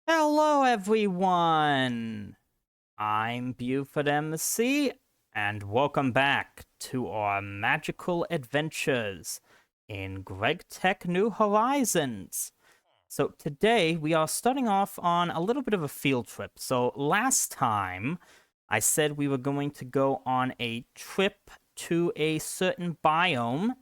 Hello, everyone! I'm Buford MC, and welcome back to our magical adventures in GregTech New Horizons. So today we are starting off on a little bit of a field trip. So last time I said we were going to go on a trip to a certain biome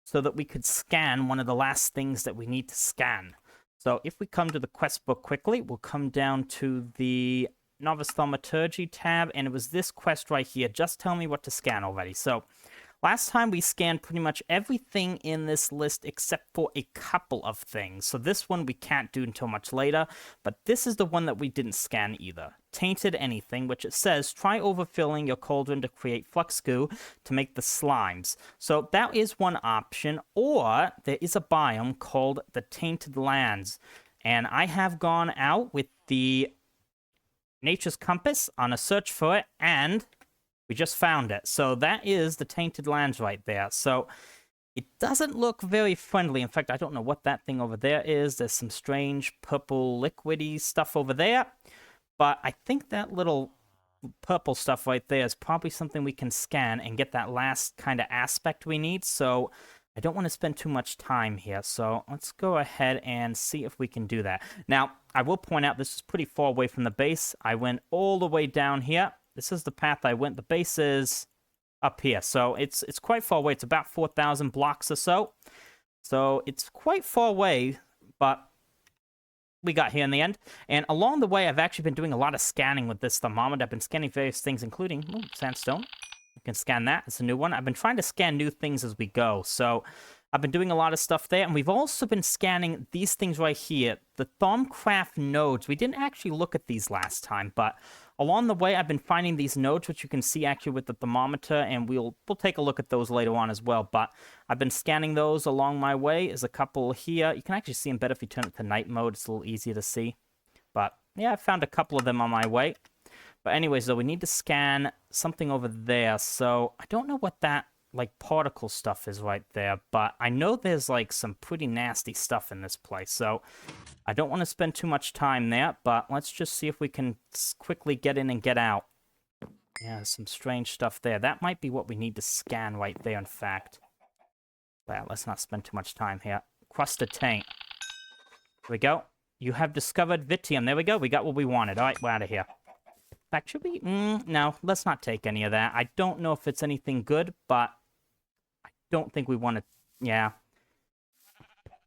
so that we could scan one of the last things that we need to scan. So if we come to the quest book quickly, we'll come down to the Novice Thaumaturgy tab, and it was this quest right here. Just tell me what to scan already. So last time we scanned pretty much everything in this list except for a couple of things. So this one we can't do until much later, but this is the one that we didn't scan either. Tainted anything, which it says, try overfilling your cauldron to create flux goo to make the slimes. So that is one option, or there is a biome called the Tainted Lands. And I have gone out with the Nature's Compass on a search for it, and we just found it. So that is the Tainted Lands right there. So it doesn't look very friendly. In fact, I don't know what that thing over there is. There's some strange purple liquidy stuff over there. But I think that little purple stuff right there is probably something we can scan and get that last kind of aspect we need. So I don't want to spend too much time here. So let's go ahead and see if we can do that. Now, I will point out this is pretty far away from the base. I went all the way down here. This is the path I went. The base is up here. So it's quite far away. It's about 4,000 blocks or so. So it's quite far away, but we got here in the end. And along the way, I've actually been doing a lot of scanning with this thermometer. I've been scanning various things, including sandstone. You can scan that. It's a new one. I've been trying to scan new things as we go. So I've been doing a lot of stuff there. And we've also been scanning these things right here. The Thaumcraft nodes. We didn't actually look at these last time, but along the way, I've been finding these nodes, which you can see actually with the thermometer, and we'll take a look at those later on as well. But I've been scanning those along my way. There's a couple here. You can actually see them better if you turn it to night mode. It's a little easier to see. But yeah, I found a couple of them on my way. But anyways, though, we need to scan something over there. So I don't know what that like particle stuff is right there, but I know there's like some pretty nasty stuff in this place. So I don't want to spend too much time there, but let's just see if we can quickly get in and get out. Yeah, there's some strange stuff there. That might be what we need to scan right there, in fact. But let's not spend too much time here. Crusted taint. Here we go. You have discovered Vitium. There we go. We got what we wanted. All right, we're out of here. In fact, should we? No, let's not take any of that. I don't know if it's anything good, but I don't think we want to. Yeah.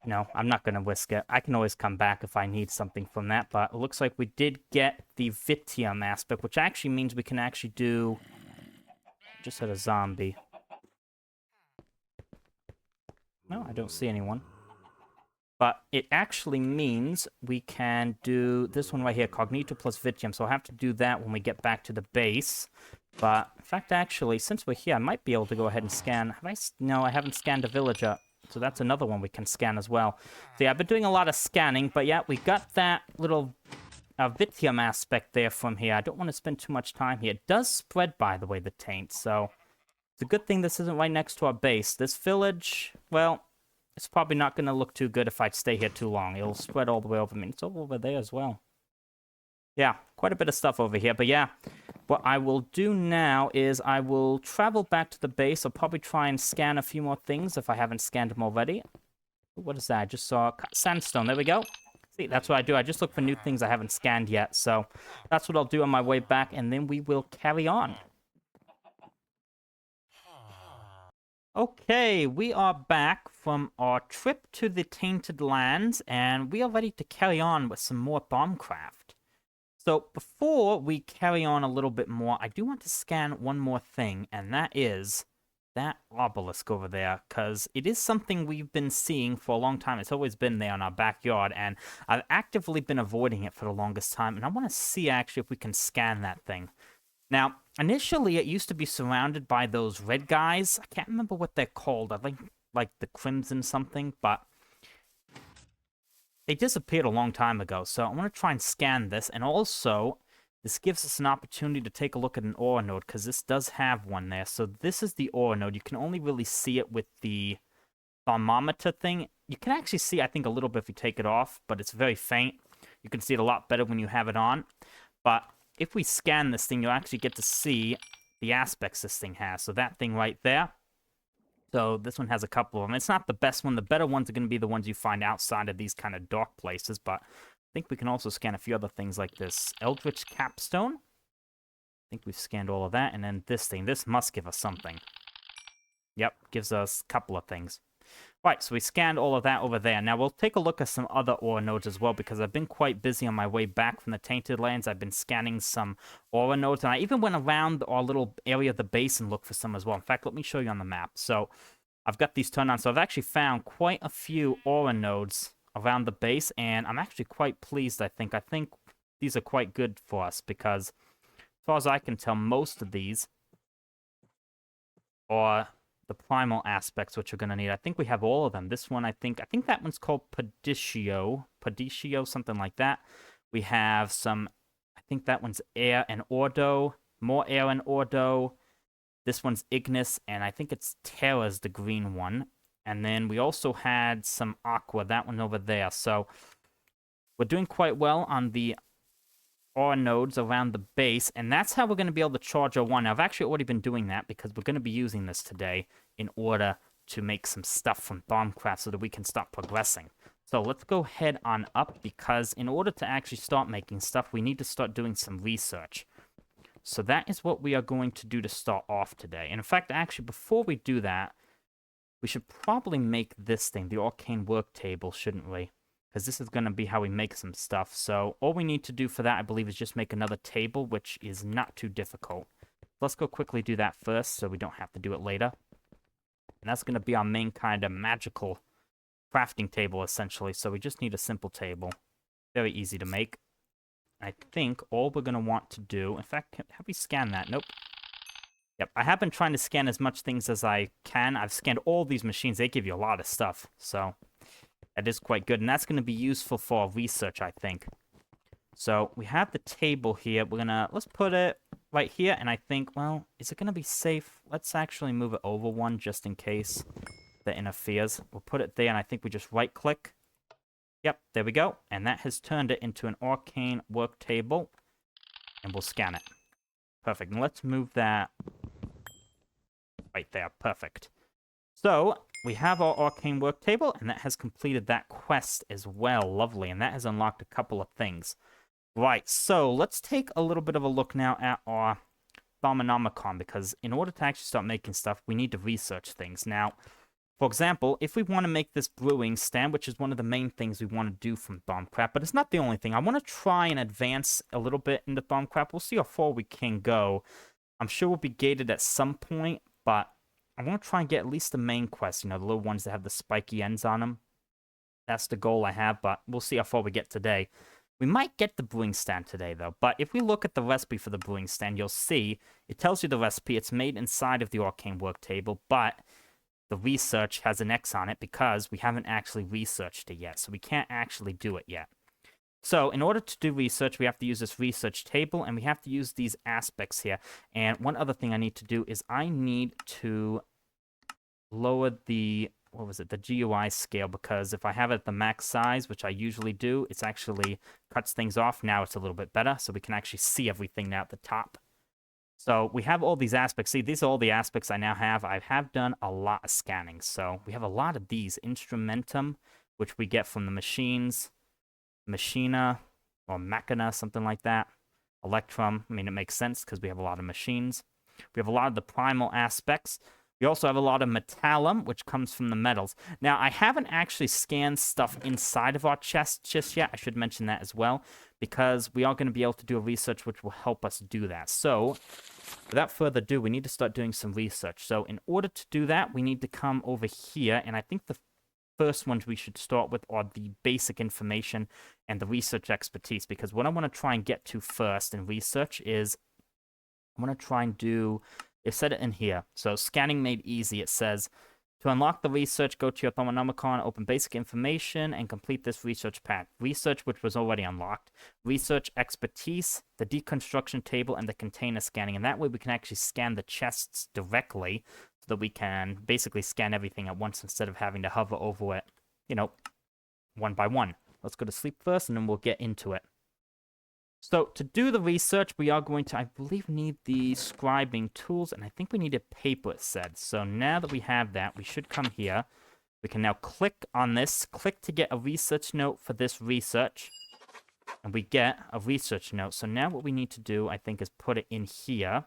No, I'm not going to whisk it. I can always come back if I need something from that, but it looks like we did get the Vitium aspect, which actually means we can actually do... Just had a zombie. No, I don't see anyone. But it actually means we can do this one right here, Cognito plus Vitium, so I'll have to do that when we get back to the base. But, in fact, actually, since we're here, I might be able to go ahead and scan... No, I haven't scanned a villager. So that's another one we can scan as well. So yeah, I've been doing a lot of scanning, but yeah, we got that little Vitium aspect there from here. I don't want to spend too much time here. It does spread, by the way, the taint, so it's a good thing this isn't right next to our base. This village, well, it's probably not going to look too good if I stay here too long. It'll spread all the way over me. It's all over there as well. Yeah, quite a bit of stuff over here, but yeah. What I will do now is I will travel back to the base. I'll probably try and scan a few more things if I haven't scanned them already. What is that? I just saw sandstone. There we go. See, that's what I do. I just look for new things I haven't scanned yet. So that's what I'll do on my way back, and then we will carry on. Okay, we are back from our trip to the Tainted Lands, and we are ready to carry on with some more Thaumcraft. So before we carry on a little bit more, I do want to scan one more thing, and that is that obelisk over there, because it is something we've been seeing for a long time. It's always been there in our backyard, and I've actively been avoiding it for the longest time, and I want to see actually if we can scan that thing. Now, initially it used to be surrounded by those red guys. I can't remember what they're called. I think like the Crimson something, but they disappeared a long time ago, so I want to try and scan this, and also, this gives us an opportunity to take a look at an ore node, because this does have one there. So this is the ore node. You can only really see it with the thermometer thing. You can actually see, I think, a little bit if you take it off, but it's very faint. You can see it a lot better when you have it on. But if we scan this thing, you'll actually get to see the aspects this thing has. So that thing right there. So this one has a couple of them. It's not the best one. The better ones are going to be the ones you find outside of these kind of dark places. But I think we can also scan a few other things like this Eldritch Capstone. I think we've scanned all of that. And then this thing. This must give us something. Yep, gives us a couple of things. Right, so we scanned all of that over there. Now we'll take a look at some other ore nodes as well, because I've been quite busy on my way back from the Tainted Lands. I've been scanning some ore nodes, and I even went around our little area of the base and looked for some as well. In fact, let me show you on the map. So I've got these turned on. So I've actually found quite a few ore nodes around the base, and I'm actually quite pleased, I think. I think these are quite good for us, because as far as I can tell, most of these are the primal aspects which we're going to need. I think we have all of them. This one, I think that one's called Padicio, something like that. We have some, I think that one's air and ordo, more air and ordo. This one's ignis, and I think it's Terra's the green one. And then we also had some aqua, that one over there. So we're doing quite well on the ore nodes around the base, and that's how we're going to be able to charge our one. Now, I've actually already been doing that because we're going to be using this today in order to make some stuff from Thaumcraft so that we can start progressing. So let's go head on up, because in order to actually start making stuff, we need to start doing some research. So that is what we are going to do to start off today. And in fact, actually, before we do that, we should probably make this thing, the arcane work table, shouldn't we? Because this is going to be how we make some stuff. So all we need to do for that, I believe, is just make another table, which is not too difficult. Let's go quickly do that first so we don't have to do it later. And that's going to be our main kind of magical crafting table, essentially. So we just need a simple table. Very easy to make. I think all we're going to want to do... In fact, have we scanned that? Nope. Yep, I have been trying to scan as much things as I can. I've scanned all these machines. They give you a lot of stuff, so... That is quite good, and that's going to be useful for research, I think. So we have the table here. Let's put it right here, and I think, well, is it going to be safe? Let's actually move it over one just in case that interferes. We'll put it there, and I think we just right-click. Yep, there we go. And that has turned it into an arcane work table, and we'll scan it. Perfect. And let's move that right there. Perfect. So we have our arcane work table, and that has completed that quest as well. Lovely. And that has unlocked a couple of things. Right, so let's take a little bit of a look now at our Thaumonomicon, because in order to actually start making stuff, we need to research things. Now, for example, if we want to make this brewing stand, which is one of the main things we want to do from Thaumcraft, but it's not the only thing. I want to try and advance a little bit into Thaumcraft. We'll see how far we can go. I'm sure we'll be gated at some point, but I want to try and get at least the main quest, you know, the little ones that have the spiky ends on them. That's the goal I have, but we'll see how far we get today. We might get the brewing stand today, though. But if we look at the recipe for the brewing stand, you'll see it tells you the recipe. It's made inside of the arcane work table, but the research has an X on it because we haven't actually researched it yet. So we can't actually do it yet. So in order to do research, we have to use this research table, and we have to use these aspects here. And one other thing I need to do is I need to lower the... what was it, the GUI scale, because if I have it at the max size, which I usually do, it's actually cuts things off. Now it's a little bit better, so we can actually see everything now at the top. So we have all these aspects. See, these are all the aspects I now have. I have done a lot of scanning, so we have a lot of these. Instrumentum, which we get from the machines, Machina, or Machina, something like that. Electrum, I mean, it makes sense because we have a lot of machines. We have a lot of the primal aspects. We also have a lot of metallum, which comes from the metals. Now, I haven't actually scanned stuff inside of our chest just yet. I should mention that as well, because we are going to be able to do a research which will help us do that. So, without further ado, we need to start doing some research. So, in order to do that, we need to come over here, and I think the first ones we should start with are the basic information and the research expertise, because what I want to try and get to first in research is I want to try and do... It said it in here. So scanning made easy. It says, to unlock the research, go to your Thaumonomicon, open basic information, and complete this research path. Research, which was already unlocked. Research expertise, the deconstruction table, and the container scanning. And that way we can actually scan the chests directly so that we can basically scan everything at once instead of having to hover over it, you know, one by one. let's go to sleep first, and then we'll get into it. So to do the research, we are going to, I believe, need the scribing tools, and I think we need a paper, it said. So now that we have that, we should come here. We can now click on this, click to get a research note for this research, and we get a research note. So now what we need to do, I think, is put it in here.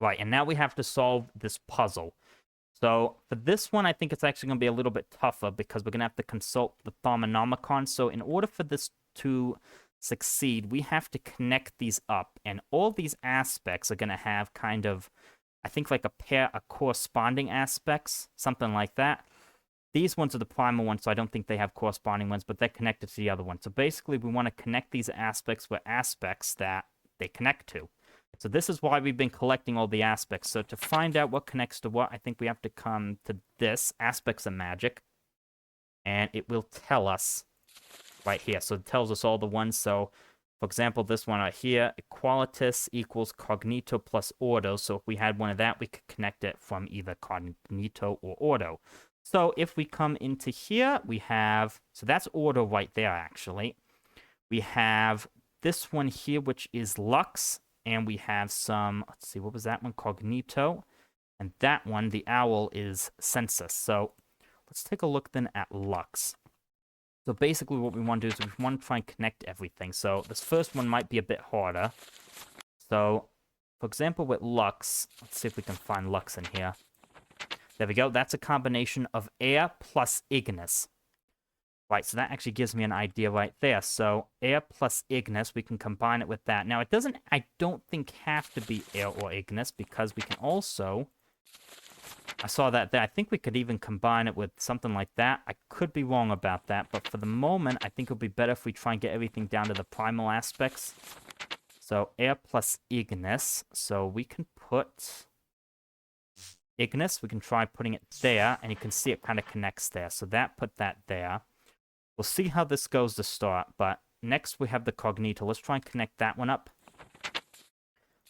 Right, and now we have to solve this puzzle. So for this one, I think it's actually going to be a little bit tougher because we're going to have to consult the Thaumcraft. So in order for this to succeed, we have to connect these up, and all these aspects are going to have kind of, I think, like a pair of corresponding aspects, something like that. These ones are the primal ones, so I don't think they have corresponding ones, but they're connected to the other one. So basically, we want to connect these aspects with aspects that they connect to. So this is why we've been collecting all the aspects. So to find out what connects to what, I think we have to come to this, aspects of magic, and it will tell us right here. So it tells us all the ones. So, for example, this one right here, Equalitas equals Cognito plus Ordo. So if we had one of that, we could connect it from either Cognito or Ordo. So if we come into here, we have, so that's Ordo right there, actually. We have this one here, which is Lux, and we have some, let's see, what was that one? Cognito. And that one, the owl, is Census. So let's take a look then at Lux. So basically what we want to do is we want to try and connect everything. So this first one might be a bit harder. So, for example, with Lux, let's see if we can find Lux in here. There we go. That's a combination of air plus Ignis. Right, so that actually gives me an idea right there. So air plus Ignis, we can combine it with that. Now, it doesn't, I don't think, have to be air or Ignis, because we can also, I saw that there. I think we could even combine it with something like that. I could be wrong about that, but for the moment, I think it would be better if we try and get everything down to the primal aspects. So air plus Ignis. So we can put Ignis. We can try putting it there, and you can see it kind of connects there. So that, put that there. We'll see how this goes to start, but next we have the Cognito. Let's try and connect that one up.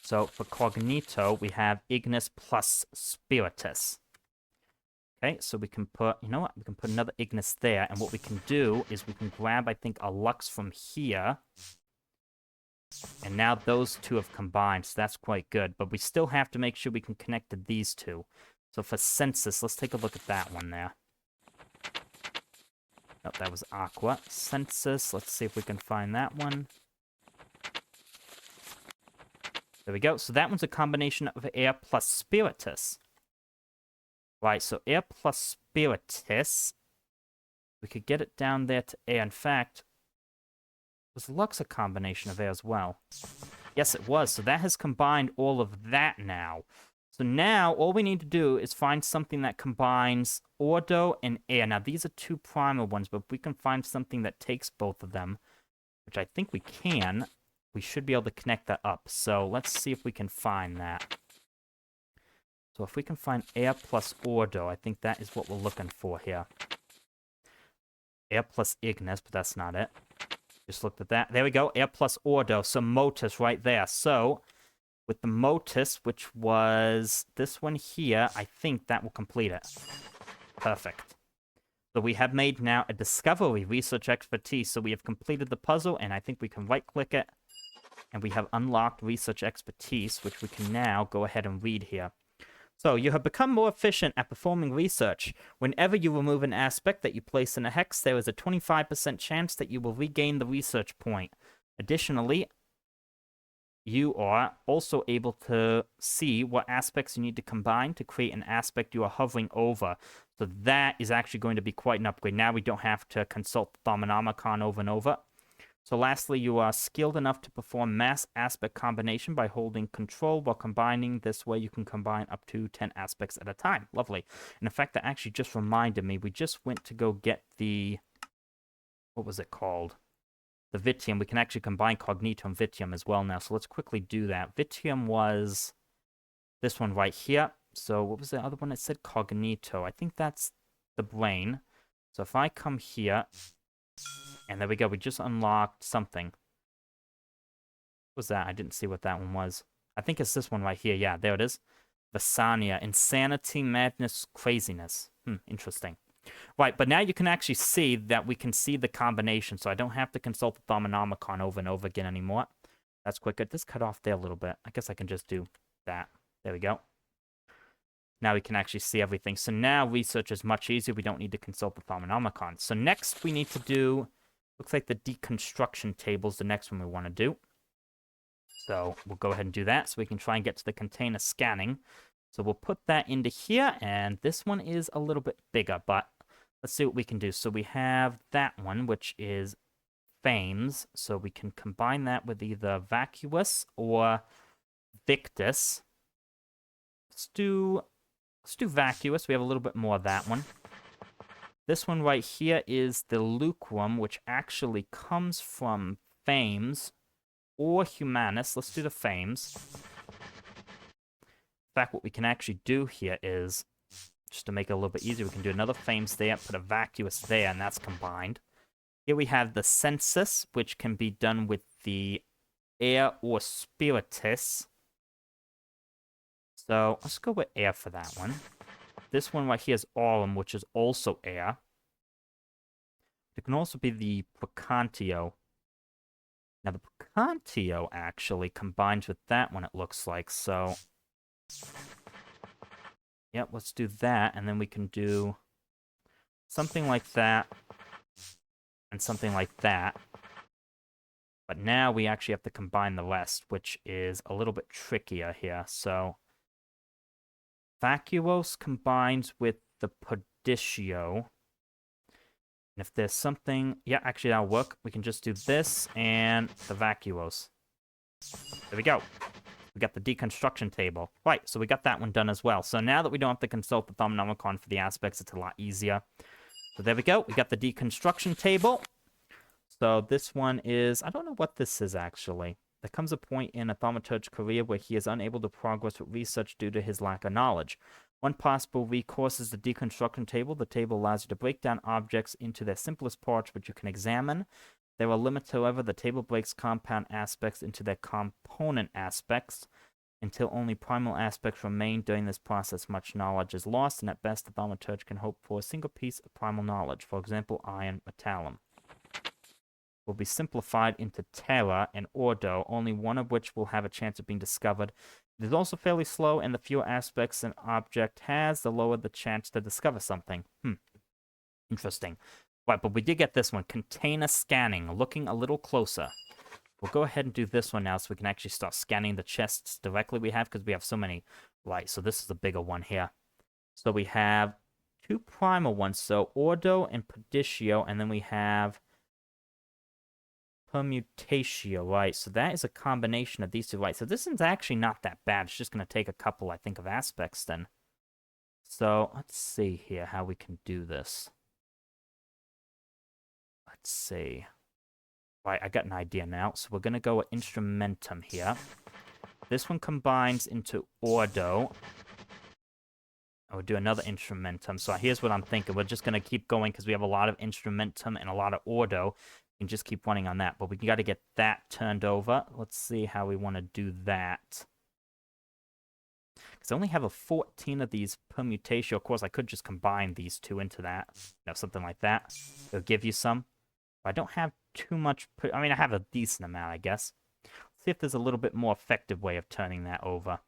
So for Cognito, we have Ignis plus Spiritus. Okay, so we can put, you know what, we can put another Ignis there, and what we can do is we can grab, I think, a Lux from here, and now those two have combined, so that's quite good, but we still have to make sure we can connect to these two. So for Census, let's take a look at that one there. Nope, that was Aqua. Census, let's see if we can find that one. There we go. So that one's a combination of air plus Spiritus. Right, so air plus Spiritus. We could get it down there to air. In fact, was Lux a combination of air as well? Yes, it was. So that has combined all of that now. So now, all we need to do is find something that combines Ordo and air. Now, these are two primal ones, but if we can find something that takes both of them, which I think we can, we should be able to connect that up. So let's see if we can find that. So if we can find air plus Ordo, I think that is what we're looking for here. Air plus Ignis, but that's not it. Just looked at that. There we go, air plus Ordo. So Motus right there. So with the Motus, which was this one here, I think that will complete it. Perfect. So we have made now a discovery, research expertise. So we have completed the puzzle, and I think we can right-click it. And we have unlocked research expertise, which we can now go ahead and read here. So you have become more efficient at performing research. Whenever you remove an aspect that you place in a hex, there is a 25% chance that you will regain the research point. Additionally, you are also able to see what aspects you need to combine to create an aspect you are hovering over. So that is actually going to be quite an upgrade. Now we don't have to consult the Thaumcraft over and over. So lastly, you are skilled enough to perform mass aspect combination by holding control while combining. This way you can combine up to 10 aspects at a time. Lovely. And in fact, that actually just reminded me, we just went to go get the, what was it called? The Vitium. We can actually combine Cognito and Vitium as well now. So let's quickly do that. Vitium was this one right here. So what was the other one that said Cognito? I think that's the brain. So if I come here, and there we go, we just unlocked something. What was that? I didn't see what that one was. I think it's this one right here. Yeah, there it is. Vasania. Insanity, madness, craziness. Interesting. Right, but now you can actually see that we can see the combination, so I don't have to consult the Thaumcraft over and over again anymore. That's quite good. This cut off there a little bit. I guess I can just do that. There we go. Now we can actually see everything. So now research is much easier. We don't need to consult the Thaumcraft. So next we need to do, looks like the deconstruction table is the next one we want to do. So we'll go ahead and do that so we can try and get to the container scanning. So we'll put that into here, and this one is a little bit bigger, but let's see what we can do. So we have that one, which is Fames. So we can combine that with either Vacuous or Victus. Let's do Vacuous. We have a little bit more of that one. This one right here is the Lukewarm, which actually comes from Fames or Humanus. Let's do the Fames. In fact, what we can actually do here is, just to make it a little bit easier, we can do another Fames there, put a Vacuous there, and that's combined. Here we have the Census, which can be done with the Air or Spiritus. So let's go with Air for that one. This one right here is Aurum, which is also Air. It can also be the Precantio. Now, the Precantio actually combines with that one, it looks like, so... Yep, let's do that, and then we can do something like that, and something like that. But now we actually have to combine the rest, which is a little bit trickier here, so... Vacuos combines with the Perditio. And if there's something... Yeah, actually that'll work. We can just do this and the Vacuos. There we go. We got the deconstruction table. Right, so we got that one done as well. So now that we don't have to consult the Thaumcraft for the aspects, it's a lot easier. So there we go. We got the deconstruction table. So this one is... I don't know what this is, actually. There comes a point in a thaumaturge's career where he is unable to progress with research due to his lack of knowledge. One possible recourse is the deconstruction table. The table allows you to break down objects into their simplest parts, which you can examine. There are limits, however. The table breaks compound aspects into their component aspects. Until only primal aspects remain during this process, much knowledge is lost, and at best the thaumaturge can hope for a single piece of primal knowledge, for example, iron metallum. Will be simplified into Terra and Ordo, only one of which will have a chance of being discovered. It is also fairly slow, and the fewer aspects an object has, the lower the chance to discover something. Interesting. Right, but we did get this one. Container scanning, looking a little closer. We'll go ahead and do this one now so we can actually start scanning the chests directly we have, because we have so many. Right, so this is the bigger one here. So we have two primal ones, so Ordo and Perditio, and then we have Permutatio, right? So that is a combination of these two, right? So this one's actually not that bad. It's just going to take a couple, I think, of aspects then. So let's see here how we can do this. Let's see. Right, I got an idea now. So we're going to go with Instrumentum here. This one combines into Ordo. We'll do another Instrumentum. So here's what I'm thinking. We're just going to keep going because we have a lot of Instrumentum and a lot of Ordo. We can just keep running on that. But we got to get that turned over. Let's see how we want to do that. Because I only have a 14 of these Permutatio. Of course, I could just combine these two into that. Something like that. It'll give you some. But I don't have too much. I mean, I have a decent amount, I guess. Let's see if there's a little bit more effective way of turning that over.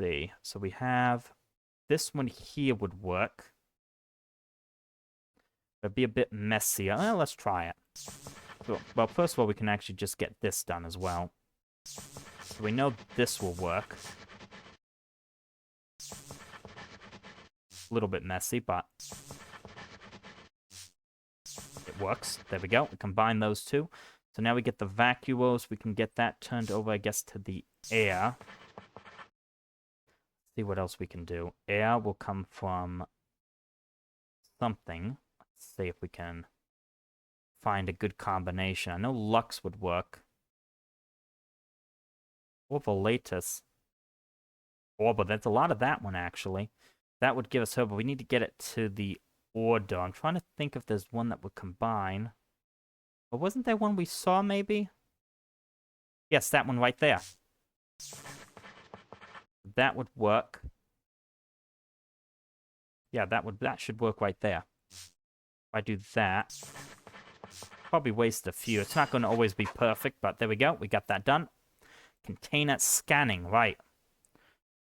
See, so we have this one here would work. It'd be a bit messier. Well, let's try it. Well, first of all, we can actually just get this done as well. So we know this will work. A little bit messy, but it works. There we go. We combine those two. So now we get the vacuos. We can get that turned over, I guess, to the air. See what else we can do. Air will come from something. Let's see if we can find a good combination. I know Lux would work. Or Volatus. Oh, but that's a lot of that one, actually. That would give us hope, but we need to get it to the Ordo. I'm trying to think if there's one that would combine. But wasn't there one we saw, maybe? Yes, that one right there. That would work. Yeah, that should work right there. If I do that, probably waste a few. It's not going to always be perfect, but there we go. We got that done. Container scanning, right.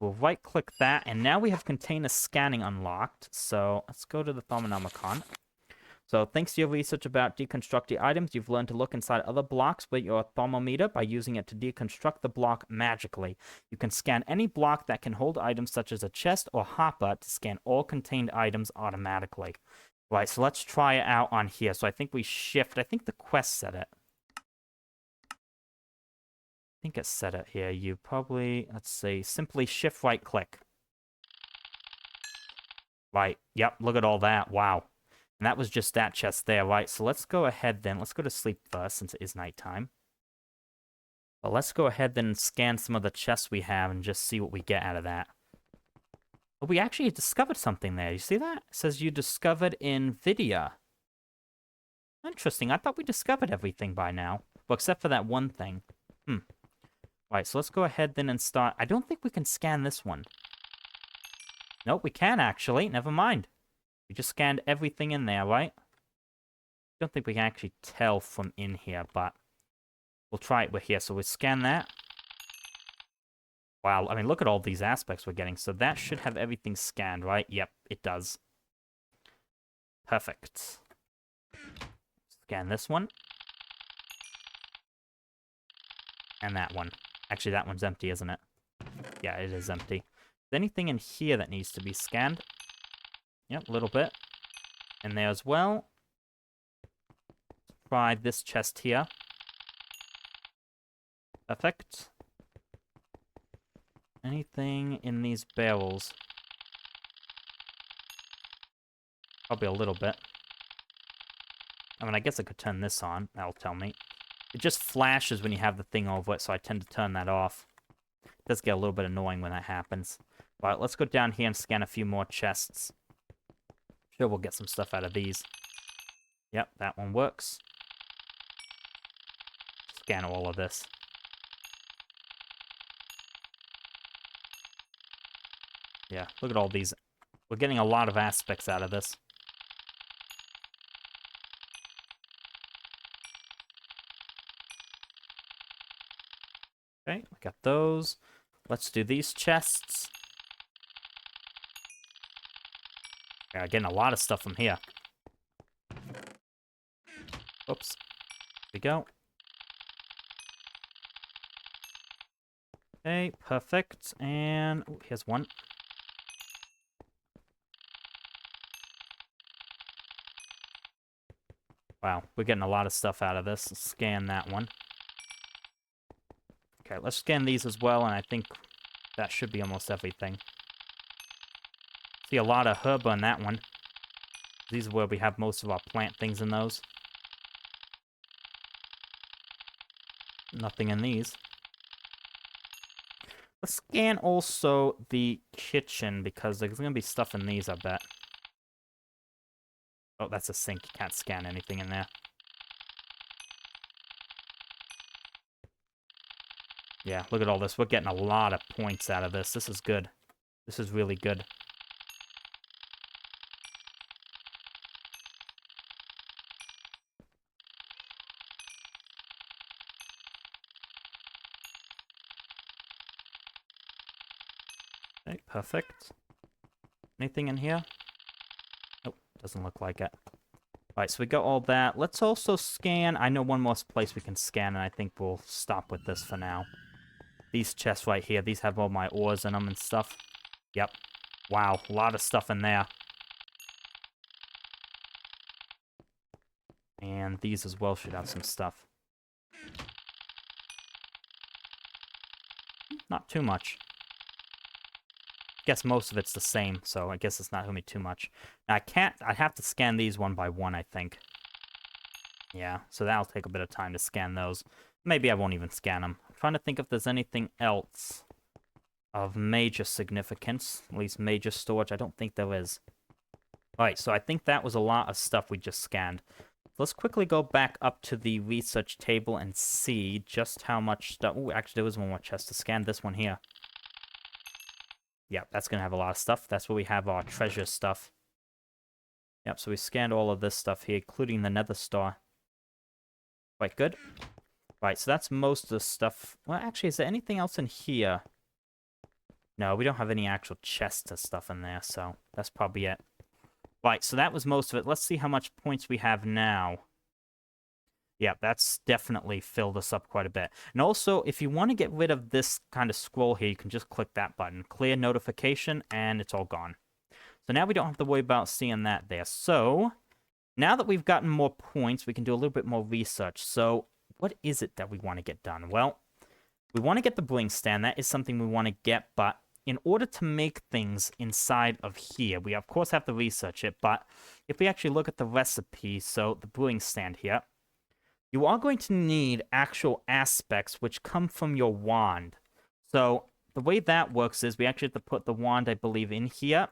We'll right-click that, and now we have container scanning unlocked. So let's go to the Thaumcraft. So thanks to your research about deconstructing items, you've learned to look inside other blocks with your thermometer by using it to deconstruct the block magically. You can scan any block that can hold items such as a chest or hopper to scan all contained items automatically. Right, so let's try it out on here. So I think we shift. I think the quest said it. I think it said it here. You probably, let's see, simply shift right-click. Right, yep, look at all that. Wow. And that was just that chest there, right? So let's go ahead then. Let's go to sleep first since it is nighttime. But let's go ahead then and scan some of the chests we have and just see what we get out of that. Oh, we actually discovered something there. You see that? It says you discovered NVIDIA. Interesting. I thought we discovered everything by now. Well, except for that one thing. Right, so let's go ahead then and start. I don't think we can scan this one. Nope, we can actually. Never mind. We just scanned everything in there, right? Don't think we can actually tell from in here, but we'll try it with here. So we scan that. Wow, I mean, look at all these aspects we're getting. So that should have everything scanned, right? Yep, it does. Perfect. Scan this one. And that one. Actually, that one's empty, isn't it? Yeah, it is empty. Is there anything in here that needs to be scanned? Yep, a little bit. In there as well. Try this chest here. Perfect. Anything in these barrels? Probably a little bit. I mean, I guess I could turn this on. That'll tell me. It just flashes when you have the thing over it, so I tend to turn that off. It does get a little bit annoying when that happens. Alright, let's go down here and scan a few more chests. Sure, we'll get some stuff out of these. Yep, that one works. Scan all of this. Yeah, look at all these. We're getting a lot of aspects out of this. Okay, we got those. Let's do these chests. Yeah, getting a lot of stuff from here. Oops. Here we go. Okay, perfect. And ooh, here's one. Wow, we're getting a lot of stuff out of this. Let's scan that one. Okay, let's scan these as well, and I think that should be almost everything. See a lot of herb on that one. These are where we have most of our plant things in those. Nothing in these. Let's scan also the kitchen, because there's going to be stuff in these, I bet. Oh, that's a sink. You can't scan anything in there. Yeah, look at all this. We're getting a lot of points out of this. This is good. This is really good. Okay, perfect. Anything in here? Nope, doesn't look like it. Alright, so we got all that. Let's also scan. I know one more place we can scan, and I think we'll stop with this for now. These chests right here, these have all my ores in them and stuff. Yep. Wow, a lot of stuff in there. And these as well should have some stuff. Not too much. Guess most of it's the same, so I guess it's not going to be too much. Now, I'd have to scan these one by one, I think. Yeah, so that'll take a bit of time to scan those. Maybe I won't even scan them. I'm trying to think if there's anything else of major significance, at least major storage. I don't think there is. Alright, so I think that was a lot of stuff we just scanned. Let's quickly go back up to the research table and see just how much stuff... Ooh, actually, there was one more chest to scan. This one here. Yep, that's going to have a lot of stuff. That's where we have our treasure stuff. Yep, so we scanned all of this stuff here, including the nether star. Quite good. Right, so that's most of the stuff. Well, actually, is there anything else in here? No, we don't have any actual chests or stuff in there, so that's probably it. Right, so that was most of it. Let's see how much points we have now. Yeah, that's definitely filled us up quite a bit. And also, if you want to get rid of this kind of scroll here, you can just click that button. Clear notification, and it's all gone. So now we don't have to worry about seeing that there. So, now that we've gotten more points, we can do a little bit more research. So, what is it that we want to get done? Well, we want to get the brewing stand. That is something we want to get, but in order to make things inside of here, we of course have to research it, but if we actually look at the recipe, so the brewing stand here, you are going to need actual aspects which come from your wand. So the way that works is we actually have to put the wand, I believe, in here.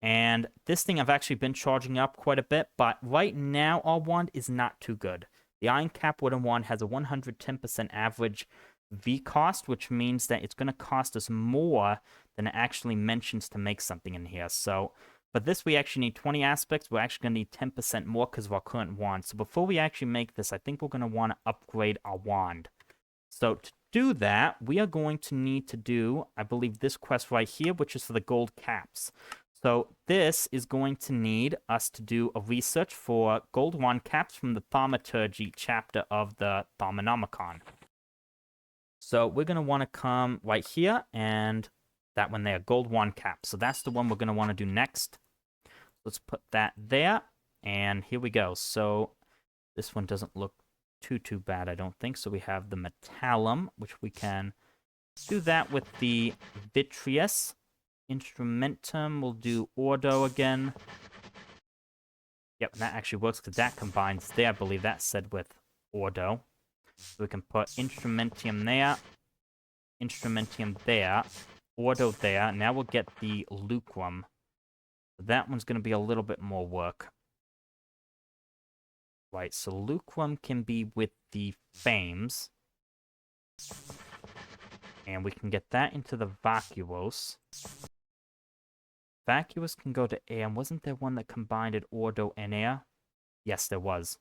And this thing I've actually been charging up quite a bit, but right now our wand is not too good. The Iron Cap Wooden Wand has a 110% average V cost, which means that it's going to cost us more than it actually mentions to make something in here. So for this, we actually need 20 aspects. We're actually going to need 10% more because of our current wand. So before we actually make this, I think we're going to want to upgrade our wand. So to do that, we are going to need to do, I believe, this quest right here, which is for the gold caps. So this is going to need us to do a research for gold wand caps from the Thaumaturgy chapter of the Thaumonomicon. So we're going to want to come right here, and that one there, gold wand caps. So that's the one we're going to want to do next. Let's put that there, and here we go. So this one doesn't look too bad, I don't think. So we have the metallum, which we can do that with the vitreous. Instrumentum, we'll do ordo again. Yep, and that actually works because that combines there. I believe that's said with ordo. So we can put instrumentium there, instrumentium there, ordo there. Now we'll get the lucrum. That one's going to be a little bit more work. Right, so lucrum can be with the fames. And we can get that into the vacuos. Vacuous can go to air, and wasn't there one that combined it ordo and air? Yes, there was.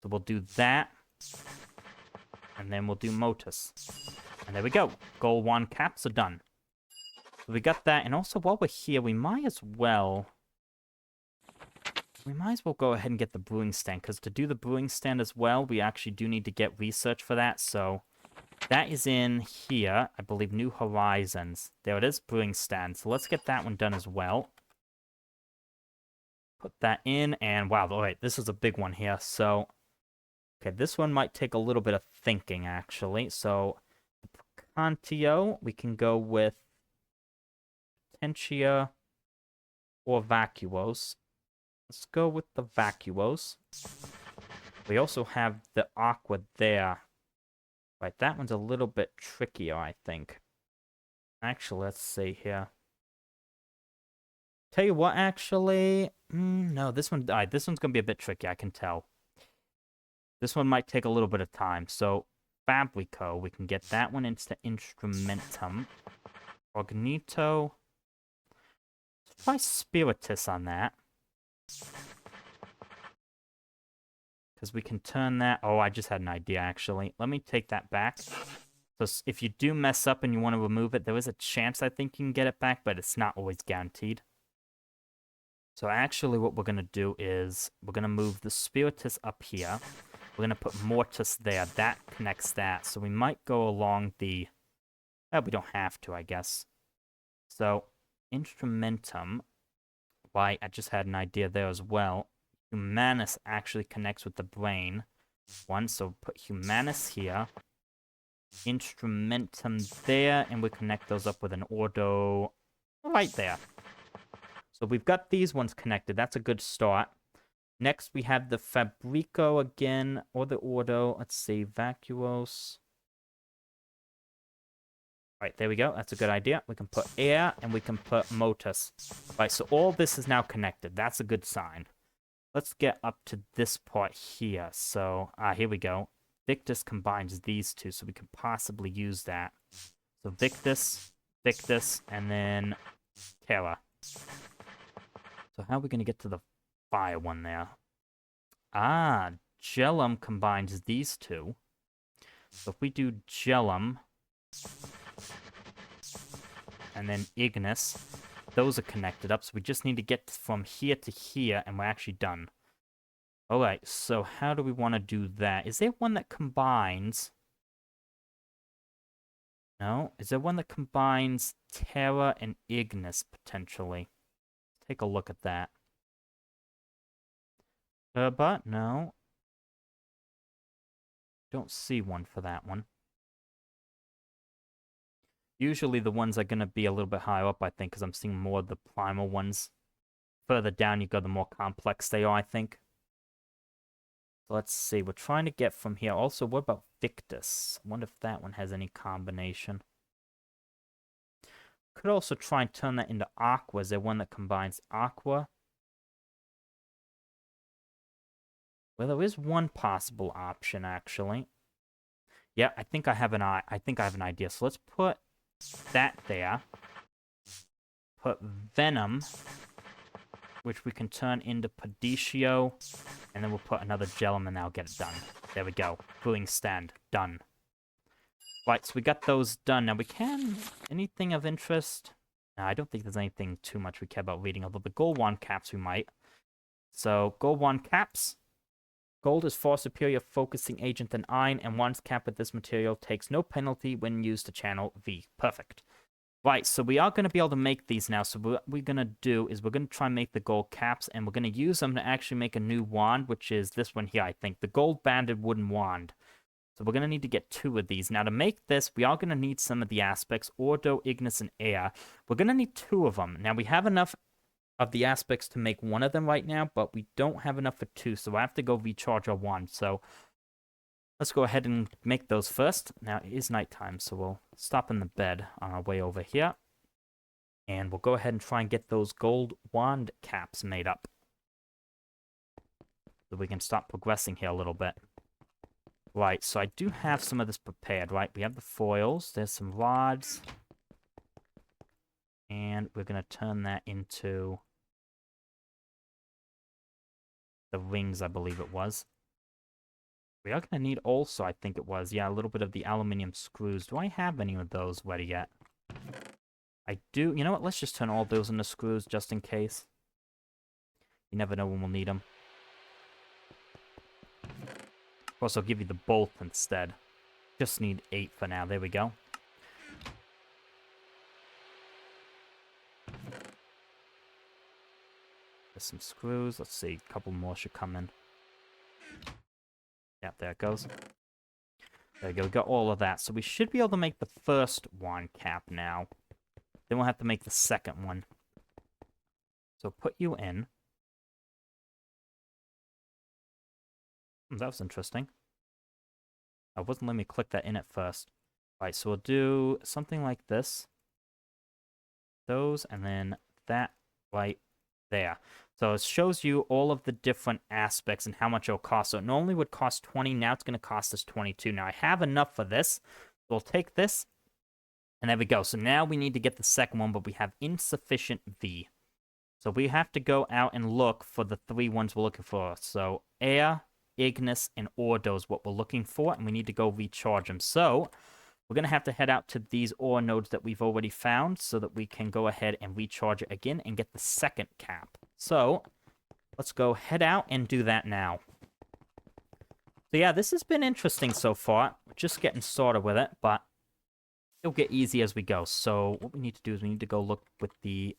So we'll do that, and then we'll do motus. And there we go. Gold wand caps are done. So we got that, and also while we're here, we might as well go ahead and get the brewing stand, because to do the brewing stand as well, we actually do need to get research for that, so that is in here, I believe, New Horizons. There it is, brewing stand. So let's get that one done as well. Put that in, and wow, all right, this is a big one here. So, okay, this one might take a little bit of thinking, actually. So, the Picantio, we can go with Potentia or Vacuos. Let's go with the Vacuos. We also have the Aqua there. Right, that one's a little bit trickier, I think. Actually, let's see here. Tell you what, actually... no, this one's going to be a bit tricky, I can tell. This one might take a little bit of time. So, Fabrico, we can get that one into Instrumentum. Cognito. Let's try Spiritus on that. Because we can turn that... Oh, I just had an idea, actually. Let me take that back. So if you do mess up and you want to remove it, there is a chance I think you can get it back, but it's not always guaranteed. So actually what we're going to do is we're going to move the Spiritus up here. We're going to put Mortis there. That connects that. So we might go along the... we don't have to, I guess. So, Instrumentum. Why, I just had an idea there as well. Humanus actually connects with the brain. One, so put Humanus here. Instrumentum there, and we connect those up with an ordo right there. So we've got these ones connected. That's a good start. Next, we have the Fabrico again, or the ordo. Let's see, Vacuos. Right, there we go. That's a good idea. We can put air, and we can put motus. Right, so all this is now connected. That's a good sign. Let's get up to this part here. So, here we go. Victus combines these two, so we could possibly use that. So Victus, Victus, and then Terra. So how are we going to get to the fire one there? Ah, Gellum combines these two. So if we do Gellum, and then Ignis, those are connected up, so we just need to get from here to here, and we're actually done. Alright, so how do we want to do that? Is there one that combines... No? Is there one that combines Terra and Ignis, potentially? Take a look at that. But no. Don't see one for that one. Usually the ones are going to be a little bit higher up, I think, because I'm seeing more of the primal ones. Further down you go, the more complex they are, I think. So let's see. We're trying to get from here. Also, what about Victus? I wonder if that one has any combination. Could also try and turn that into Aqua. Is there one that combines Aqua? Well, there is one possible option, actually. Yeah, I think I have an idea. So let's put that there. Put Venom, which we can turn into Pedicio, and then we'll put another Gellum and that'll get it done. There we go. Brewing stand. Done. Right, so we got those done. Now we can... Anything of interest? No, I don't think there's anything too much we care about reading, although the gold wand caps we might. So, gold wand caps. Gold is far superior focusing agent than iron, and wands capped with this material takes no penalty when used to channel V. Perfect. Right, so we are going to be able to make these now. So what we're going to do is we're going to try and make the gold caps, and we're going to use them to actually make a new wand, which is this one here, I think. The gold banded wooden wand. So we're going to need to get 2 of these. Now to make this, we are going to need some of the aspects, Ordo, Ignis, and Air. We're going to need 2 of them. Now we have enough of the aspects to make 1 of them right now, but we don't have enough for 2, so I have to go recharge our wand. So let's go ahead and make those first. Now it is nighttime, so we'll stop in the bed on our way over here. And we'll go ahead and try and get those gold wand caps made up. So we can start progressing here a little bit. Right, so I do have some of this prepared, right? We have the foils, there's some rods. And we're going to turn that into the rings, I believe it was. We are going to need also, I think it was, yeah, a little bit of the aluminum screws. Do I have any of those ready yet? I do. You know what? Let's just turn all those into screws just in case. You never know when we'll need them. Of course, I'll give you the bolt instead. Just need 8 for now. There we go. There's some screws. Let's see. A couple more should come in. Yep, there it goes. There we go. We got all of that. So we should be able to make the first wand cap now. Then we'll have to make the second one. So put you in. That was interesting. I wasn't letting me click that in at first. Right, so we'll do something like this. Those, and then that right there. So it shows you all of the different aspects and how much it'll cost. So it normally would cost 20, now it's going to cost us 22. Now I have enough for this. So we'll take this, and there we go. So now we need to get the second one, but we have insufficient V. So we have to go out and look for the 3 ones we're looking for. So Air, Ignis, and Ordo is what we're looking for, and we need to go recharge them. So we're going to have to head out to these ore nodes that we've already found so that we can go ahead and recharge it again and get the second cap. So let's go head out and do that now. So yeah, this has been interesting so far. We're just getting started with it, but it'll get easy as we go. So what we need to do is we need to go look with the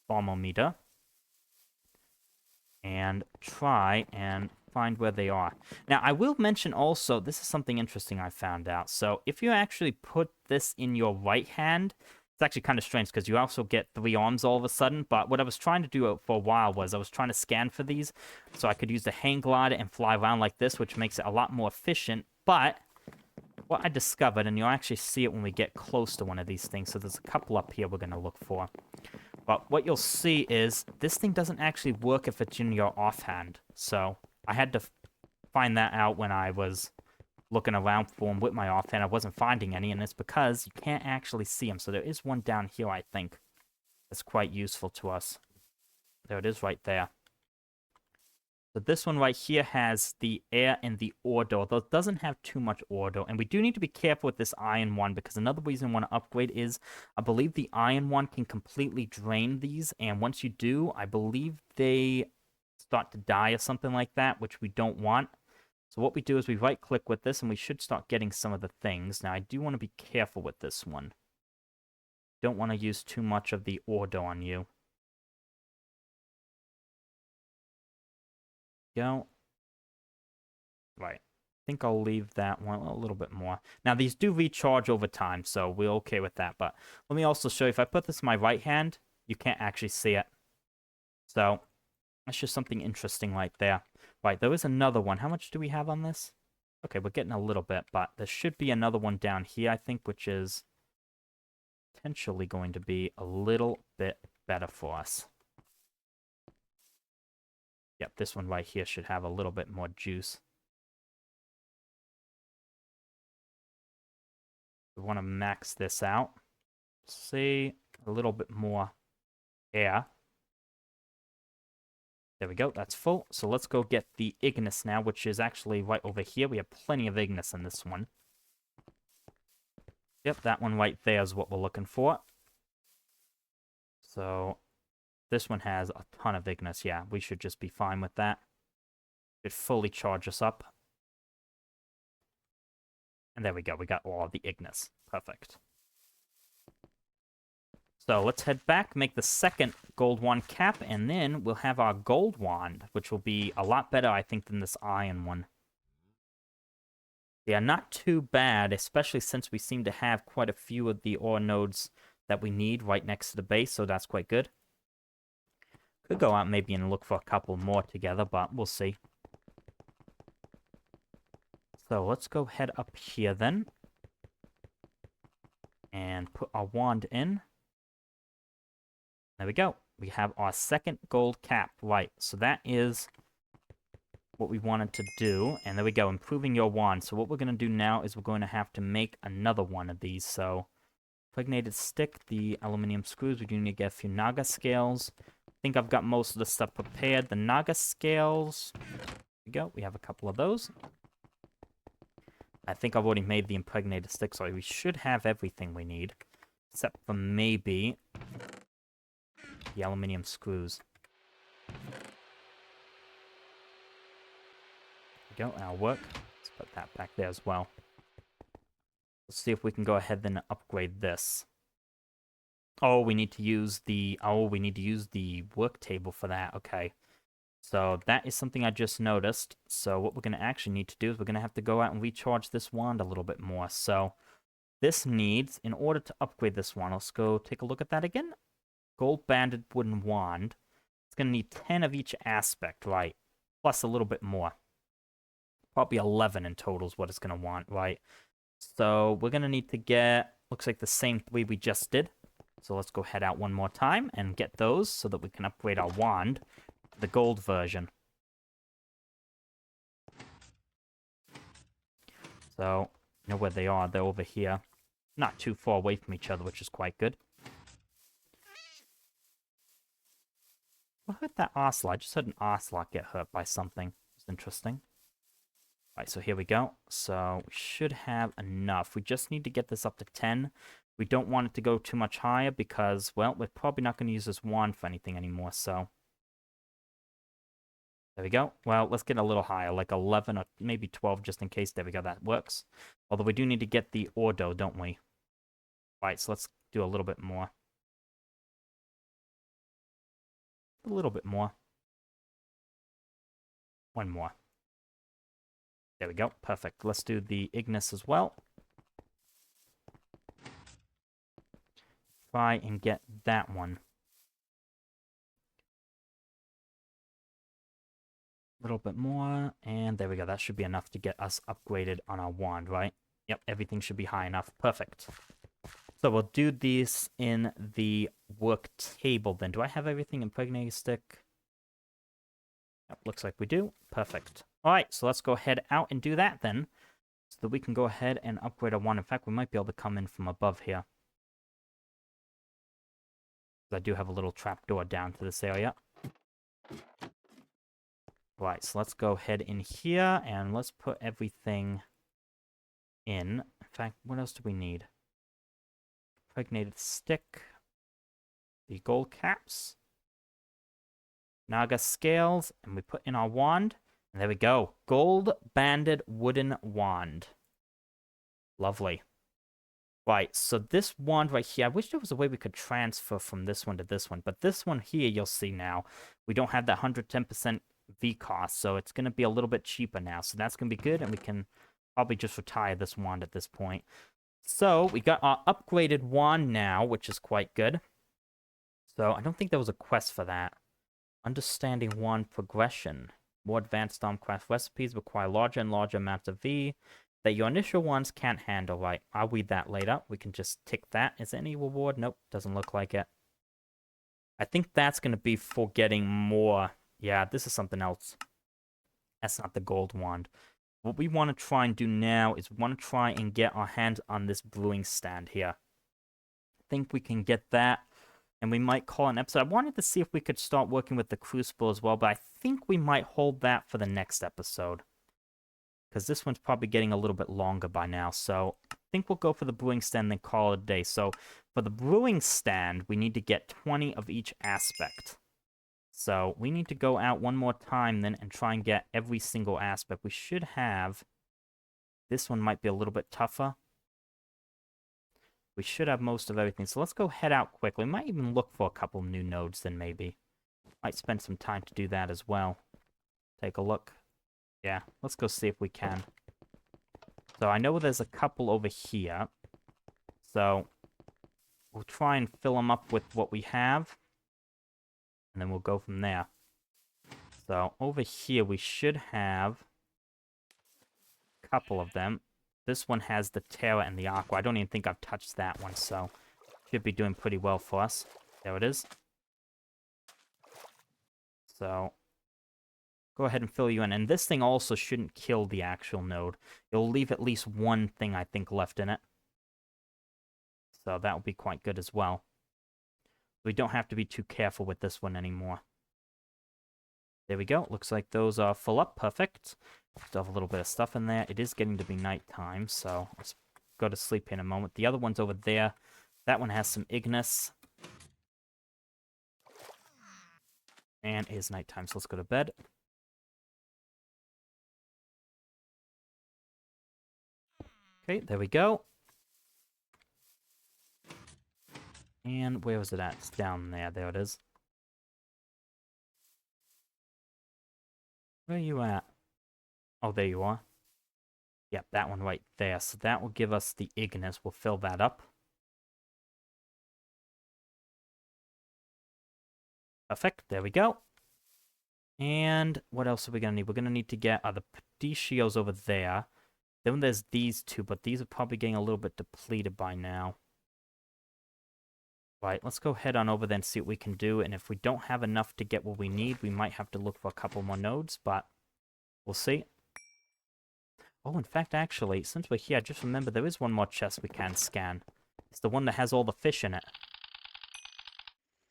thermometer and try and find where they are. Now, I will mention also, this is something interesting I found out. So if you actually put this in your right hand, it's actually kind of strange because you also get 3 arms all of a sudden. But what I was trying to do for a while was I was trying to scan for these so I could use the hang glider and fly around like this, which makes it a lot more efficient. But what I discovered, and you'll actually see it when we get close to one of these things, so there's a couple up here we're going to look for. But what you'll see is this thing doesn't actually work if it's in your offhand. So I had to find that out when I was looking around for them with my offhand. I wasn't finding any, and it's because you can't actually see them. So there is one down here, I think, that's quite useful to us. There it is right there. So this one right here has the air and the ore door, though it doesn't have too much ore door. And we do need to be careful with this iron one, because another reason I want to upgrade is I believe the iron one can completely drain these. And once you do, I believe they start to die or something like that, which we don't want. So what we do is we right click with this and we should start getting some of the things. Now I do want to be careful with this one. Don't want to use too much of the ore door on you. Go. Right. I think I'll leave that one a little bit more. Now, these do recharge over time, so we're okay with that. But let me also show you, if I put this in my right hand, you can't actually see it. So that's just something interesting right there. Right, there is another one. How much do we have on this? Okay, we're getting a little bit, but there should be another one down here, I think, which is potentially going to be a little bit better for us. Yep, this one right here should have a little bit more juice. We want to max this out. See, a little bit more air. There we go, that's full. So let's go get the Ignis now, which is actually right over here. We have plenty of Ignis in this one. Yep, that one right there is what we're looking for. So this one has a ton of Ignis. Yeah, we should just be fine with that. It fully charge us up. And there we go, we got all of the Ignis. Perfect. So let's head back, make the second gold wand cap, and then we'll have our gold wand, which will be a lot better, I think, than this iron one. Yeah, not too bad, especially since we seem to have quite a few of the ore nodes that we need right next to the base, so that's quite good. Could go out maybe and look for a couple more together, but we'll see. So let's go head up here then. And put our wand in. There we go. We have our second gold cap. Right, so that is what we wanted to do. And there we go, improving your wand. So what we're going to do now is we're going to have to make another one of these. So, impregnated stick, the aluminum screws. We do need to get a few Naga scales. I think I've got most of the stuff prepared. The Naga scales. There we go. We have a couple of those. I think I've already made the impregnated stick, so we should have everything we need. Except for maybe the aluminum screws. There we go, that'll work. Let's put that back there as well. Let's see if we can go ahead and upgrade this. Oh, we need to use the work table for that. Okay. So that is something I just noticed. So what we're going to actually need to do is we're going to have to go out and recharge this wand a little bit more. So this needs, in order to upgrade this one, let's go take a look at that again. Gold banded wooden wand. It's going to need 10 of each aspect, right? Plus a little bit more. Probably 11 in total is what it's going to want, right? So we're going to need to get, looks like the same 3 we just did. So let's go head out one more time and get those so that we can upgrade our wand to the gold version. So, you know where they are. They're over here. Not too far away from each other, which is quite good. What hurt that Ocelot? I just heard an Ocelot get hurt by something. It's interesting. Right, so here we go. So we should have enough. We just need to get this up to 10. We don't want it to go too much higher because, well, we're probably not going to use this wand for anything anymore, so. There we go. Well, let's get a little higher, like 11 or maybe 12 just in case. There we go, that works. Although we do need to get the ordo, don't we? Right, so let's do a little bit more. A little bit more. One more. There we go. Perfect. Let's do the Ignis as well. Try and get that one. A little bit more. And there we go. That should be enough to get us upgraded on our wand, right? Yep, everything should be high enough. Perfect. So we'll do this in the work table then. Do I have everything? Impregnated stick? Yep, looks like we do. Perfect. All right, so let's go head out and do that then. so that we can go ahead and upgrade our wand. In fact, we might be able to come in from above here. I do have a little trapdoor down to this area. Right, so let's go ahead in here, and let's put everything in. In fact, what else do we need? Impregnated stick. The gold caps. Naga scales, and we put in our wand. And there we go. Gold-banded wooden wand. Lovely. Right, so this wand right here, I wish there was a way we could transfer from this one to this one. But this one here, you'll see now, we don't have that 110% V cost, so it's going to be a little bit cheaper now. So that's going to be good, and we can probably just retire this wand at this point. So we got our upgraded wand now, which is quite good. So I don't think there was a quest for that. Understanding wand progression. More advanced Thaumcraft recipes require larger and larger amounts of V that your initial ones can't handle. Right, I'll read that later. We can just tick that. Is there any reward? Nope, doesn't look like it. I think that's going to be for getting more. Yeah, this is something else. That's not the gold wand. What we want to try and do now is we want to try and get our hands on this brewing stand here. I think we can get that, and we might call an episode. I wanted to see if we could start working with the crucible as well, but I think we might hold that for the next episode, because this one's probably getting a little bit longer by now. So I think we'll go for the brewing stand and then call it a day. So for the brewing stand, we need to get 20 of each aspect. So we need to go out one more time then and try and get every single aspect. We should have... This one might be a little bit tougher. We should have most of everything. So let's go head out quickly. We might even look for a couple new nodes then maybe. Might spend some time to do that as well. Take a look. Yeah, let's go see if we can. So I know there's a couple over here. So we'll try and fill them up with what we have. And then we'll go from there. So over here we should have a couple of them. This one has the Terra and the Aqua. I don't even think I've touched that one, so should be doing pretty well for us. There it is. So go ahead and fill you in. And this thing also shouldn't kill the actual node. It'll leave at least one thing, I think, left in it. So that will be quite good as well. We don't have to be too careful with this one anymore. There we go. Looks like those are full up. Perfect. Still have a little bit of stuff in there. It is getting to be nighttime, so let's go to sleep in a moment. The other one's over there. That one has some Ignis. And it is nighttime, so let's go to bed. Okay, there we go. And where was it at? It's down there. There it is. Where are you at? Oh, there you are. Yep, that one right there. So that will give us the Ignis. We'll fill that up. Perfect. There we go. And what else are we going to need? We're going to need to get the Pedicios over there. Then there's these two, but these are probably getting a little bit depleted by now. Right, let's go head on over there and see what we can do. And if we don't have enough to get what we need, we might have to look for a couple more nodes, but we'll see. Oh, in fact, actually, since we're here, just remember there is one more chest we can scan. It's the one that has all the fish in it.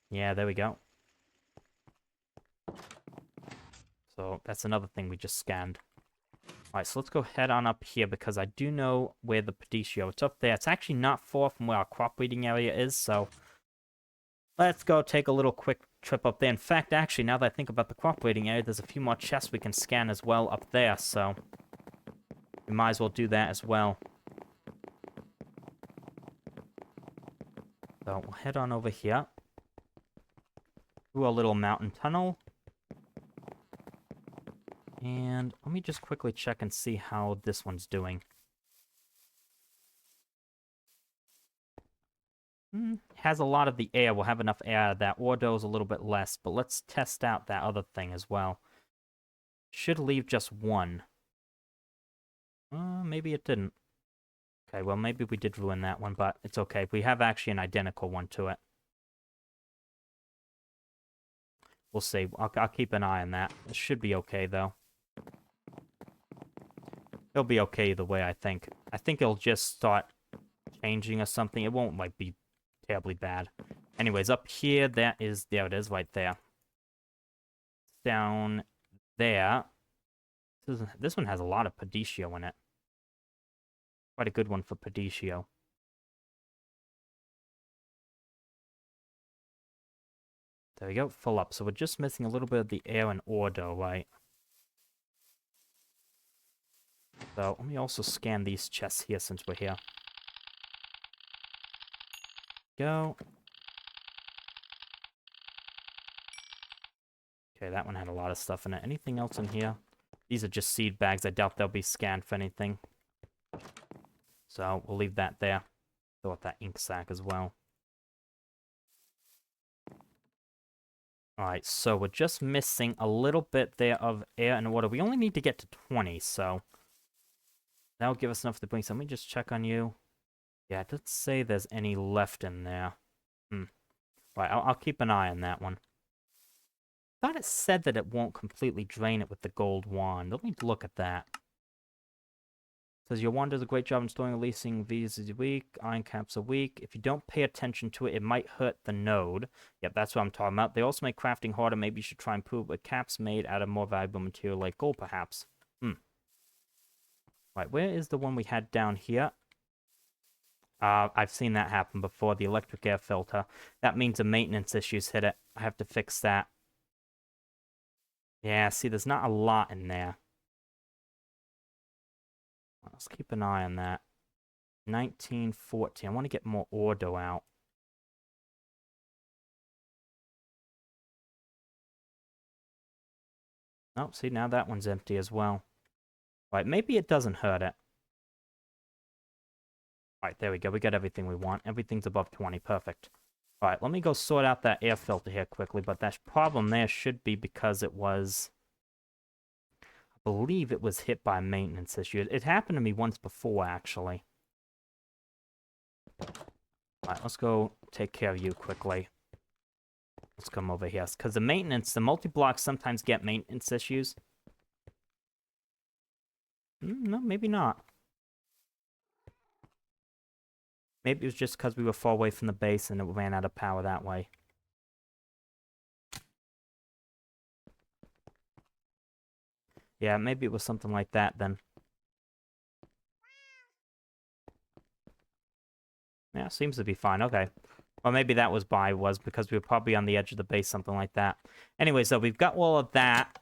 Yeah, there we go. So that's another thing we just scanned. Alright, so let's go head on up here because I do know where the Pedicio. It's up there. It's actually not far from where our crop breeding area is, so let's go take a little quick trip up there. In fact, actually, now that I think about the crop breeding area, there's a few more chests we can scan as well up there, so we might as well do that as well. So we'll head on over here through a little mountain tunnel. And let me just quickly check and see how this one's doing. Has a lot of the air. We'll have enough air out of that. Ordo's a little bit less, but let's test out that other thing as well. Should leave just one. Maybe it didn't. Okay, well, maybe we did ruin that one, but it's okay. We have actually an identical one to it. We'll see. I'll keep an eye on that. It should be okay, though. It'll be okay either way, I think. I think it'll just start changing or something. It won't, like, be terribly bad. Anyways, up here, there it is, right there. Down there. This one has a lot of Padicio in it. Quite a good one for Padicio. There we go, full up. So we're just missing a little bit of the air and order, right? So let me also scan these chests here since we're here. Go. Okay, that one had a lot of stuff in it. Anything else in here? These are just seed bags. I doubt they'll be scanned for anything. So we'll leave that there. Throw out that ink sac as well. Alright, so we're just missing a little bit there of air and water. We only need to get to 20, so that'll give us enough to bring some. Let me just check on you. Yeah, it doesn't say there's any left in there. Right, I'll keep an eye on that one. I thought it said that it won't completely drain it with the gold wand. Let me look at that. It says your wand does a great job in storing and releasing these a week, iron caps a week. If you don't pay attention to it, it might hurt the node. Yep, that's what I'm talking about. They also make crafting harder. Maybe you should try and improve with caps made out of more valuable material like gold, perhaps. Right, where is the one we had down here? I've seen that happen before, the electric air filter. That means the maintenance issues hit it. I have to fix that. Yeah, see, there's not a lot in there. Let's keep an eye on that. 1914. I want to get more ordo out. Oh, see, now that one's empty as well. Right, maybe it doesn't hurt it. Alright, there we go. We got everything we want. Everything's above 20. Perfect. Alright, let me go sort out that air filter here quickly, but that problem there should be because it was... I believe it was hit by a maintenance issue. It happened to me once before, actually. Alright, let's go take care of you quickly. Let's come over here. Because the maintenance, the multi-blocks sometimes get maintenance issues. No, maybe not. Maybe it was just because we were far away from the base and it ran out of power that way. Yeah, maybe it was something like that then. Yeah, seems to be fine. Okay. Or maybe that was because we were probably on the edge of the base, something like that. Anyway, so we've got all of that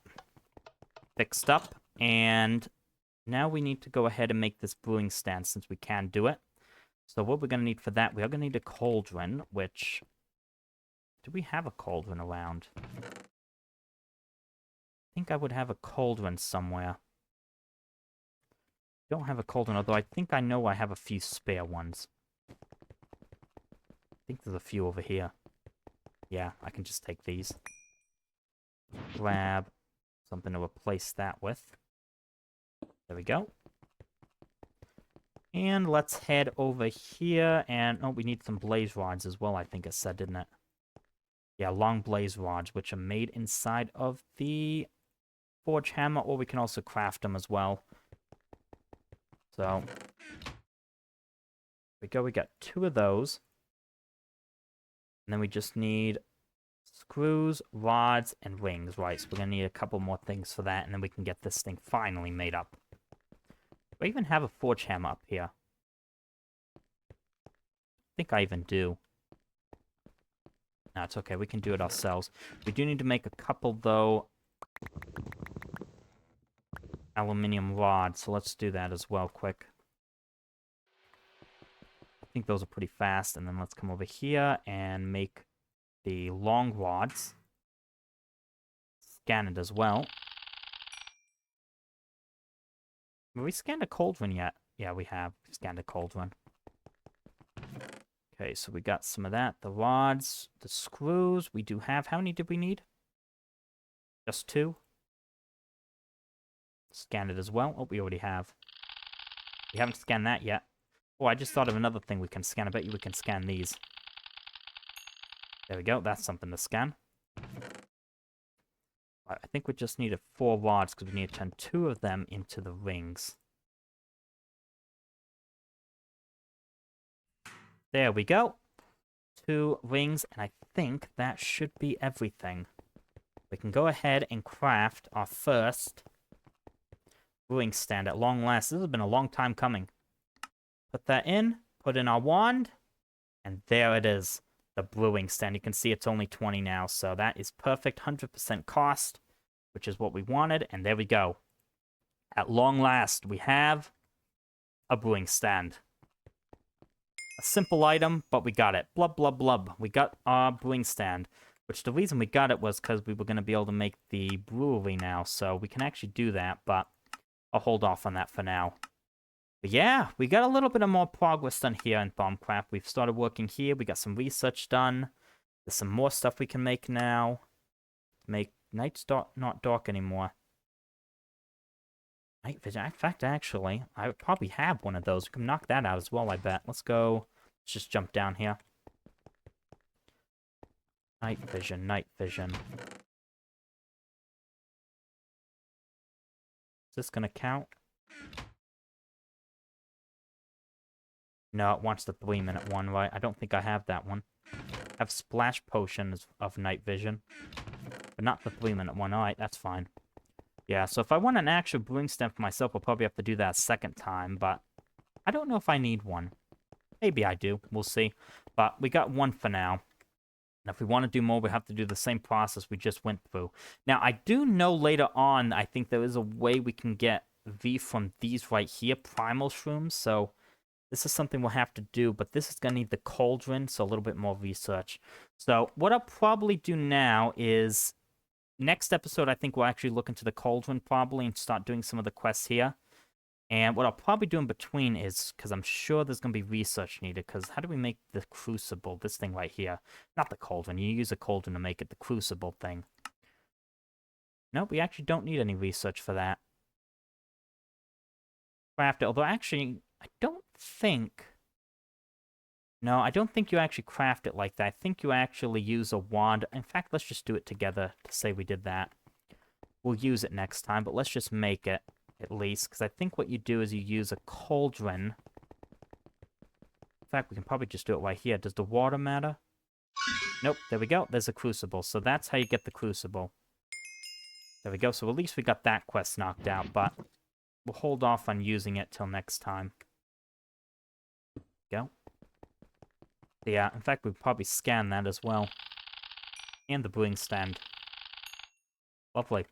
fixed up. And now we need to go ahead and make this brewing stand since we can do it. So what we're going to need for that, we are going to need a cauldron, which... Do we have a cauldron around? I think I would have a cauldron somewhere. Don't have a cauldron, although I think I know I have a few spare ones. I think there's a few over here. Yeah, I can just take these. Grab something to replace that with. There we go. And let's head over here, and... Oh, we need some blaze rods as well, I think it said, didn't it? Yeah, long blaze rods, which are made inside of the forge hammer, or we can also craft them as well. So, we got 2 of those. And then we just need screws, rods, and rings, right? So we're going to need a couple more things for that, and then we can get this thing finally made up. Do I even have a forge hammer up here? I think I even do. No, it's okay. We can do it ourselves. We do need to make a couple, though, aluminium rods, so let's do that as well quick. I think those are pretty fast, and then let's come over here and make the long rods. Scan it as well. Have we scanned a cauldron yet? Yeah, we have. We've scanned a cauldron. Okay, so we got some of that. The rods, the screws, we do have. How many did we need? Just 2. Scan it as well. Oh, we already have. We haven't scanned that yet. Oh, I just thought of another thing we can scan. I bet you we can scan these. There we go. That's something to scan. Right, I think we just needed 4 rods because we need to turn 2 of them into the rings. There we go. 2 rings, and I think that should be everything. We can go ahead and craft our first brewing stand at long last. This has been a long time coming. Put that in, put in our wand, and there it is, the brewing stand. You can see it's only 20 now, so that is perfect, 100% cost, which is what we wanted, and there we go. At long last, we have a brewing stand. A simple item, but we got it. Blub, blub, blub. We got our brewing stand, which the reason we got it was because we were going to be able to make the brewery now, so we can actually do that, but I'll hold off on that for now. But yeah, we got a little bit of more progress done here in Thaumcraft. We've started working here. We got some research done. There's some more stuff we can make now. Make nights not dark anymore. Night vision. In fact, actually, I would probably have one of those. We can knock that out as well, I bet. Let's go. Let's just jump down here. Night vision, night vision. Is this gonna count? No, it wants the 3-minute one, right? I don't think I have that one. I have splash potions of night vision, but not the 3-minute one. Alright, that's fine. Yeah, so if I want an actual brewing stand for myself, I'll probably have to do that a second time, but I don't know if I need one. Maybe I do. We'll see. But we got one for now. And if we want to do more, we have to do the same process we just went through. Now, I do know later on, I think there is a way we can get V from these right here, primal shrooms, so this is something we'll have to do, but this is going to need the cauldron, so a little bit more research. So what I'll probably do now is, next episode, I think we'll actually look into the cauldron probably and start doing some of the quests here. And what I'll probably do in between is, because I'm sure there's going to be research needed, because how do we make the crucible, this thing right here? Not the cauldron, you use a cauldron to make it, the crucible thing. Nope, we actually don't need any research for that. Craft it, although actually, I don't think... No, I don't think you actually craft it like that. I think you actually use a wand. In fact, let's just do it together to say we did that. We'll use it next time, but let's just make it. At least, because I think what you do is you use a cauldron. In fact, we can probably just do it right here. Does the water matter? Nope, there we go. There's a crucible. So that's how you get the crucible. There we go. So at least we got that quest knocked out, but we'll hold off on using it till next time. Go. Yeah, in fact, we'll probably scan that as well. And the brewing stand. Lovely.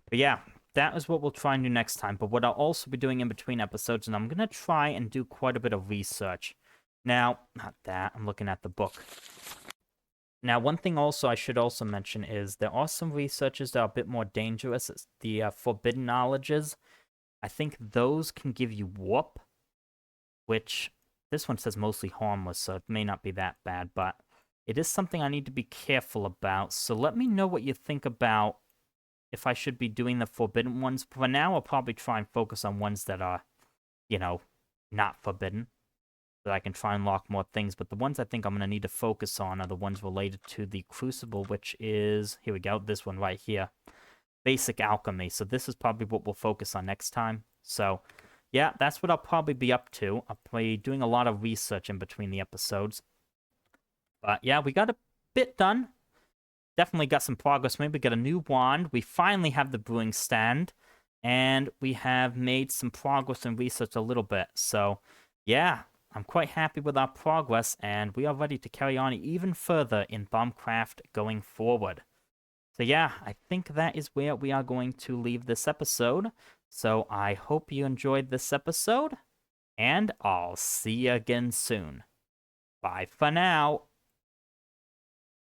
But yeah, that is what we'll try and do next time. But what I'll also be doing in between episodes, and I'm going to try and do quite a bit of research. Now, not that, I'm looking at the book. Now, one thing also I should also mention is there are some researches that are a bit more dangerous. It's the forbidden knowledges. I think those can give you warp, which this one says mostly harmless, so it may not be that bad, but it is something I need to be careful about. So let me know what you think about if I should be doing the forbidden ones. For now, I'll probably try and focus on ones that are, you know, not forbidden, so I can try and lock more things. But the ones I think I'm going to need to focus on are the ones related to the Crucible, which is, here we go, this one right here. Basic alchemy. So this is probably what we'll focus on next time. So, yeah, that's what I'll probably be up to. I'll be doing a lot of research in between the episodes. But, yeah, we got a bit done. Definitely got some progress. Maybe we get a new wand. We finally have the brewing stand. And we have made some progress in research a little bit. So, yeah, I'm quite happy with our progress. And we are ready to carry on even further in Thaumcraft going forward. So, yeah, I think that is where we are going to leave this episode. So, I hope you enjoyed this episode. And I'll see you again soon. Bye for now.